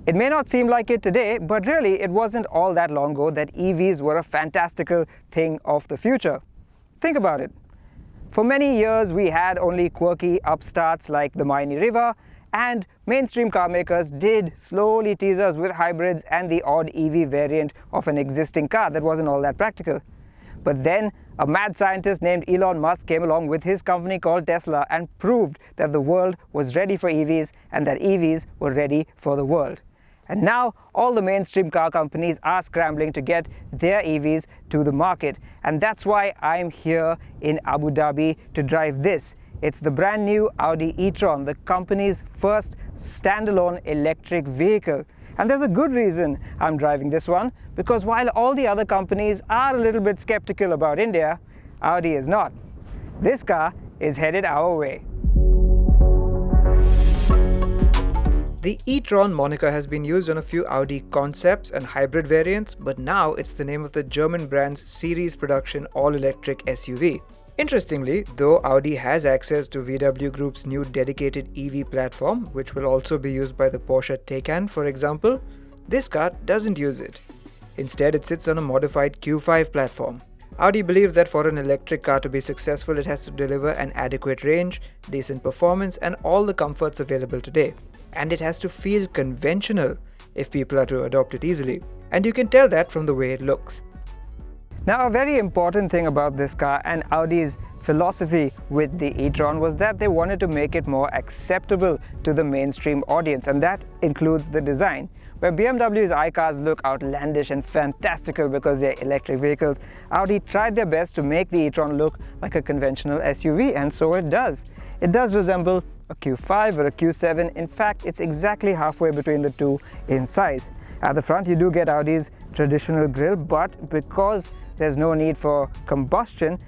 It may not seem like it today, but really it wasn't all that long ago that EVs were a fantastical thing of the future. Think about it. For many years we had only quirky upstarts like the Maini Riva, and mainstream car makers did slowly tease us with hybrids and the odd EV variant of an existing car that wasn't all that practical. But then a mad scientist named Elon Musk came along with his company called Tesla and proved that the world was ready for EVs and that EVs were ready for the world. And now all the mainstream car companies are scrambling to get their EVs to the market. And that's why I'm here in Abu Dhabi to drive this. It's the brand new Audi e-tron, the company's first standalone electric vehicle. And there's a good reason I'm driving this one, because while all the other companies are a little bit skeptical about India, Audi is not. This car is headed our way. The e-tron moniker has been used on a few Audi concepts and hybrid variants, but now it's the name of the German brand's series production all-electric SUV. Interestingly, though Audi has access to VW Group's new dedicated EV platform, which will also be used by the Porsche Taycan, for example, this car doesn't use it. Instead, it sits on a modified Q5 platform. Audi believes that for an electric car to be successful, it has to deliver an adequate range, decent performance, and all the comforts available today. And it has to feel conventional if people are to adopt it easily. And you can tell that from the way it looks. Now, a very important thing about this car and Audi's philosophy with the e-tron was that they wanted to make it more acceptable to the mainstream audience, and that includes the design. Where BMW's iCars look outlandish and fantastical because they're electric vehicles, Audi tried their best to make the e-tron look like a conventional SUV, and so it does. It does resemble a Q5 or a Q7. In fact, it's exactly halfway between the two in size. At the front, you do get Audi's traditional grille, but because there's no need for combustion,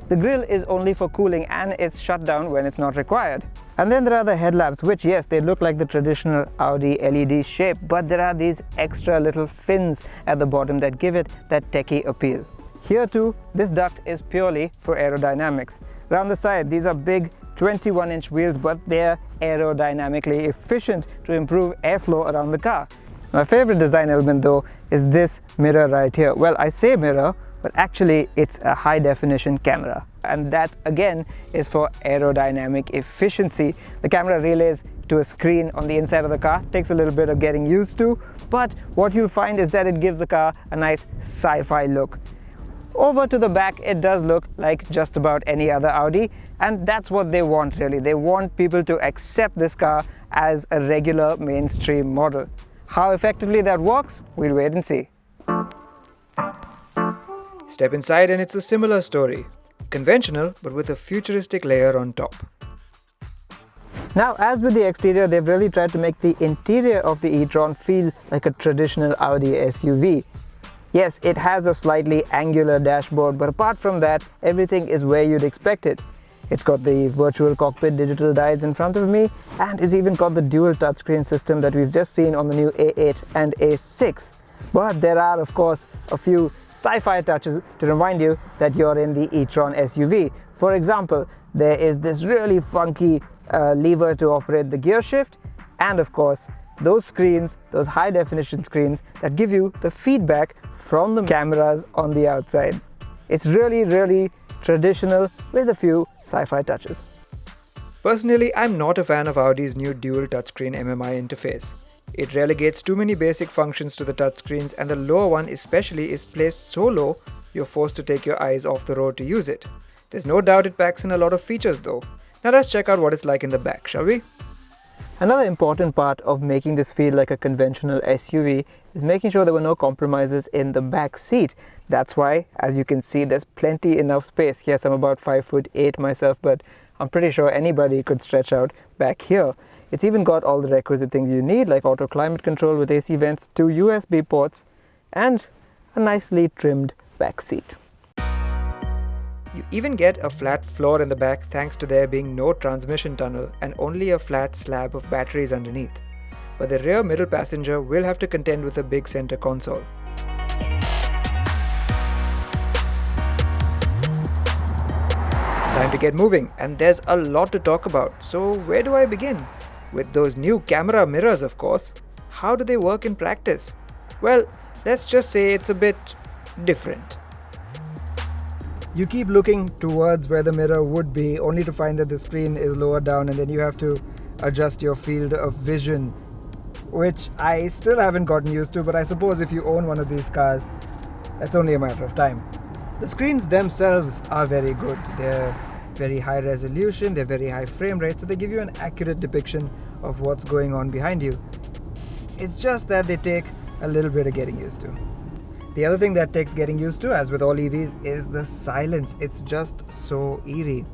the grille is only for cooling and it's shut down when it's not required. And then there are the headlamps, which, yes, they look like the traditional Audi LED shape, but there are these extra little fins at the bottom that give it that techie appeal. Here too, this duct is purely for aerodynamics. Around the side, these are big 21-inch wheels, but they're aerodynamically efficient to improve airflow around the car. My favorite design element though is this mirror right here. Well, I say mirror, but actually it's a high-definition camera. And that again is for aerodynamic efficiency. The camera relays to a screen on the inside of the car. Takes a little bit of getting used to, but what you'll find is that it gives the car a nice sci-fi look. Over to the back, it does look like just about any other Audi, and that's what they want really. They want people to accept this car as a regular mainstream model. How effectively that works, we'll wait and see. Step inside and it's a similar story. Conventional, but with a futuristic layer on top. Now, as with the exterior, they've really tried to make the interior of the e-tron feel like a traditional Audi SUV. Yes, it has a slightly angular dashboard, but apart from that, everything is where you'd expect it. It's got the virtual cockpit digital diodes in front of me, and it's even got the dual touchscreen system that we've just seen on the new A8 and A6. But there are, of course, a few sci-fi touches to remind you that you're in the e-tron SUV. For example, there is this really funky lever to operate the gear shift, and of course, those screens, those high-definition screens that give you the feedback from the cameras on the outside. It's really, really traditional with a few sci-fi touches. Personally, I'm not a fan of Audi's new dual touchscreen MMI interface. It relegates too many basic functions to the touchscreens, and the lower one especially is placed so low you're forced to take your eyes off the road to use it. There's no doubt it packs in a lot of features though. Now let's check out what it's like in the back, shall we? Another important part of making this feel like a conventional SUV is making sure there were no compromises in the back seat. That's why, as you can see, there's plenty enough space. Yes, I'm about 5'8" myself, but I'm pretty sure anybody could stretch out back here. It's even got all the requisite things you need, like auto climate control with AC vents, 2 USB ports, and a nicely trimmed back seat. You even get a flat floor in the back thanks to there being no transmission tunnel and only a flat slab of batteries underneath. But the rear middle passenger will have to contend with a big center console. Time to get moving, and there's a lot to talk about, so where do I begin? With those new camera mirrors, of course. how do they work in practice? Well, let's just say it's a bit different. You keep looking towards where the mirror would be, only to find that the screen is lower down, and then you have to adjust your field of vision, which I still haven't gotten used to, but I suppose if you own one of these cars, that's only a matter of time. The screens themselves are very good. They're very high resolution, they're very high frame rate, so they give you an accurate depiction of what's going on behind you. It's just that they take a little bit of getting used to. The other thing that takes getting used to, as with all EVs, is the silence. It's just so eerie.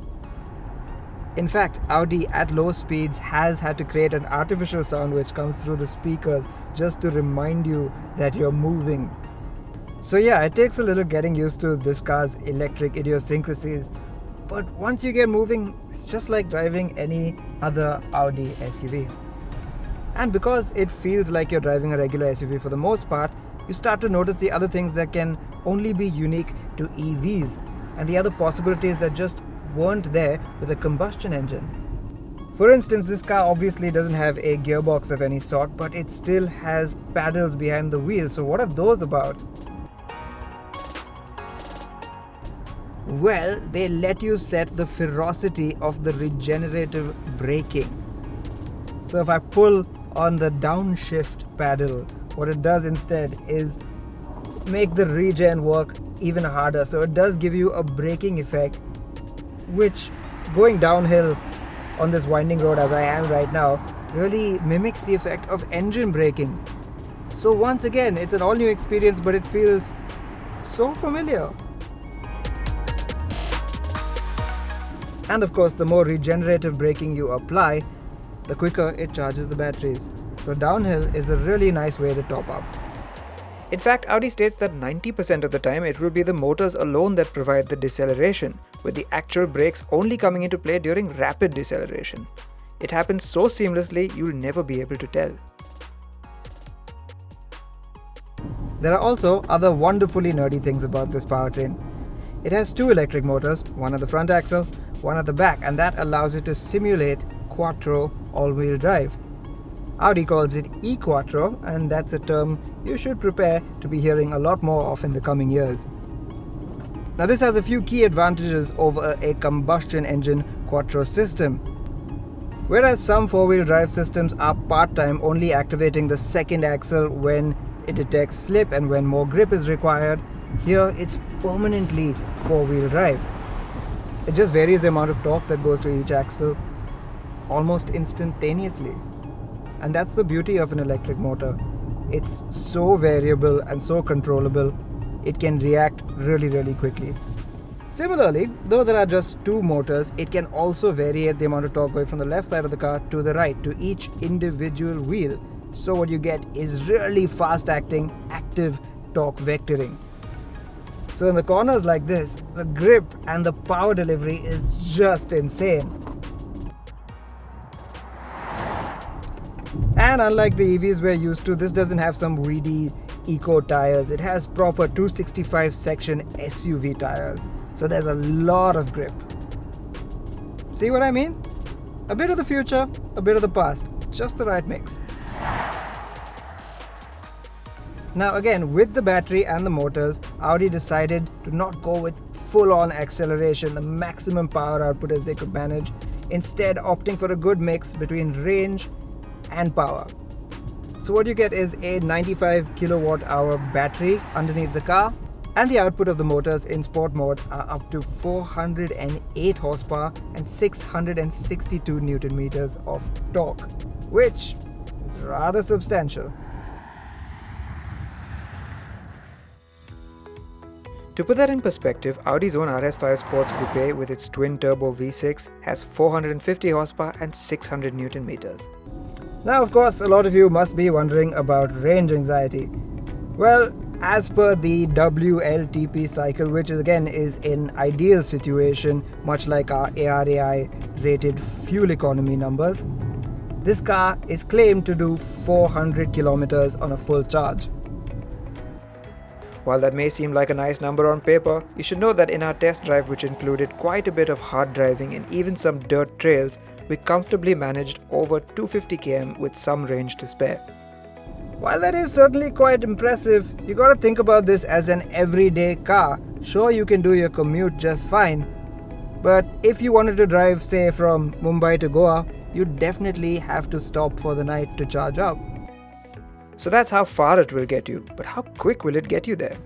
In fact, Audi at low speeds has had to create an artificial sound which comes through the speakers just to remind you that you're moving. So yeah, it takes a little getting used to this car's electric idiosyncrasies, but once you get moving, it's just like driving any other Audi SUV. And because it feels like you're driving a regular SUV for the most part, you start to notice the other things that can only be unique to EVs, and the other possibilities that just weren't there with a combustion engine. For instance, this car obviously doesn't have a gearbox of any sort, but it still has paddles behind the wheel. So what are those about? Well, they let you set the ferocity of the regenerative braking. So if I pull on the downshift paddle, what it does instead is make the regen work even harder. So it does give you a braking effect, which going downhill on this winding road as I am right now really mimics the effect of engine braking. So once again, it's an all new experience, but it feels so familiar. And of course, the more regenerative braking you apply, the quicker it charges the batteries. So downhill is a really nice way to top up. In fact, Audi states that 90% of the time it will be the motors alone that provide the deceleration, with the actual brakes only coming into play during rapid deceleration. It happens so seamlessly, you'll never be able to tell. There are also other wonderfully nerdy things about this powertrain. It has two electric motors, one at the front axle, one at the back, and that allows it to simulate quattro all-wheel drive. Audi calls it e-quattro, and that's a term you should prepare to be hearing a lot more of in the coming years. Now this has a few key advantages over a combustion engine quattro system. Whereas some four-wheel drive systems are part-time, only activating the second axle when it detects slip and when more grip is required, here it's permanently four-wheel drive. It just varies the amount of torque that goes to each axle almost instantaneously. And that's the beauty of an electric motor. It's so variable and so controllable, it can react really quickly. Similarly, though there are just two motors, it can also variate the amount of torque going from the left side of the car to the right to each individual wheel. So what you get is really fast acting, active torque vectoring. So in the corners like this, the grip and the power delivery is just insane. And unlike the EVs we're used to, this doesn't have some weedy eco tires. It has proper 265 section SUV tires. So there's a lot of grip. See what I mean? A bit of the future, a bit of the past. Just the right mix. Now again, with the battery and the motors, Audi decided to not go with full-on acceleration, the maximum power output as they could manage, instead opting for a good mix between range and power. So what you get is a 95 kilowatt hour battery underneath the car, and the output of the motors in sport mode are up to 408 horsepower and 662 newton meters of torque, which is rather substantial. To put that in perspective, Audi's own RS5 Sports Coupe with its twin-turbo V6 has 450 horsepower and 600 newton meters. Now, of course, a lot of you must be wondering about range anxiety. Well, as per the WLTP cycle, which again is an ideal situation, much like our ARAI rated fuel economy numbers, this car is claimed to do 400 kilometers on a full charge. While that may seem like a nice number on paper, you should know that in our test drive, which included quite a bit of hard driving and even some dirt trails, we comfortably managed over 250 km with some range to spare. While that is certainly quite impressive, you gotta think about this as an everyday car. Sure, you can do your commute just fine, but if you wanted to drive, say, from Mumbai to Goa, you'd definitely have to stop for the night to charge up. So that's how far it will get you, but how quick will it get you there?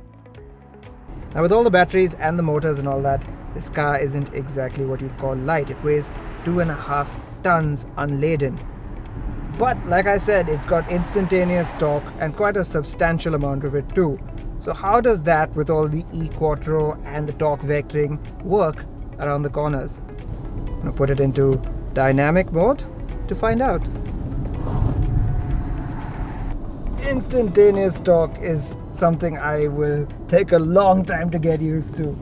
Now, with all the batteries and the motors and all that, this car isn't exactly what you'd call light. It weighs 2.5 tons unladen. But like I said, it's got instantaneous torque and quite a substantial amount of it too. So how does that, with all the e-quattro and the torque vectoring, work around the corners? I'm going to put it into dynamic mode to find out. Instantaneous torque is something I will take a long time to get used to.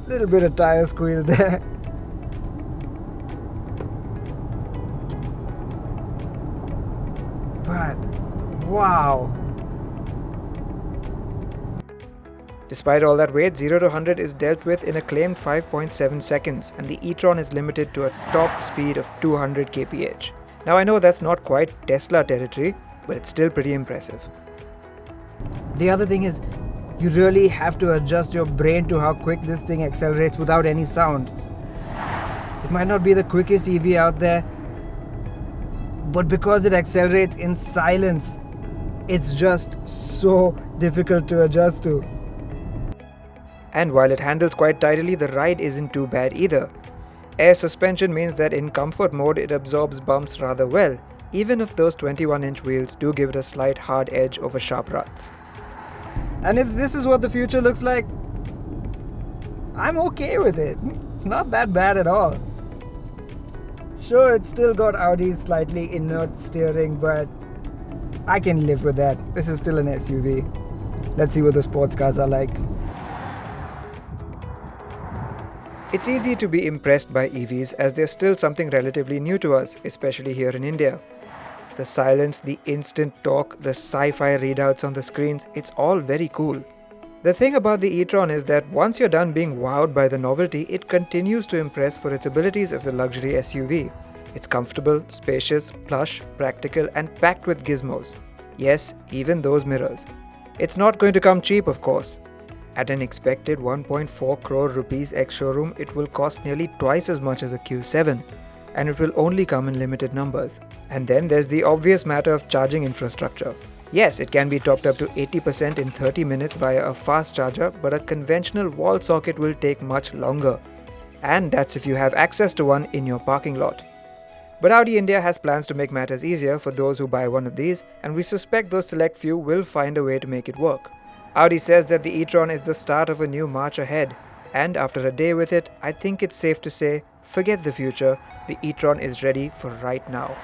Little bit of tire squeal there. But wow. Despite all that weight, 0 to 100 is dealt with in a claimed 5.7 seconds, and the e-tron is limited to a top speed of 200 kph. Now I know that's not quite Tesla territory, but it's still pretty impressive. The other thing is, you really have to adjust your brain to how quick this thing accelerates without any sound. It might not be the quickest EV out there, but because it accelerates in silence, it's just so difficult to adjust to. And while it handles quite tidily, the ride isn't too bad either. Air suspension means that in comfort mode it absorbs bumps rather well, even if those 21-inch wheels do give it a slight hard edge over sharp ruts. And if this is what the future looks like, I'm okay with it. It's not that bad at all. Sure, it's still got Audi's slightly inert steering, but I can live with that. This is still an SUV. Let's see what the sports cars are like. It's easy to be impressed by EVs as they're still something relatively new to us, especially here in India. The silence, the instant torque, the sci-fi readouts on the screens, it's all very cool. The thing about the e-tron is that once you're done being wowed by the novelty, it continues to impress for its abilities as a luxury SUV. It's comfortable, spacious, plush, practical, and packed with gizmos. Yes, even those mirrors. It's not going to come cheap, of course. At an expected 1.4 crore rupees ex-showroom, it will cost nearly twice as much as a Q7, and it will only come in limited numbers. And then there's the obvious matter of charging infrastructure. Yes, it can be topped up to 80% in 30 minutes via a fast charger, but a conventional wall socket will take much longer. And that's if you have access to one in your parking lot. But Audi India has plans to make matters easier for those who buy one of these, and we suspect those select few will find a way to make it work. Audi says that the e-tron is the start of a new march ahead, and after a day with it, I think it's safe to say, forget the future, the e-tron is ready for right now.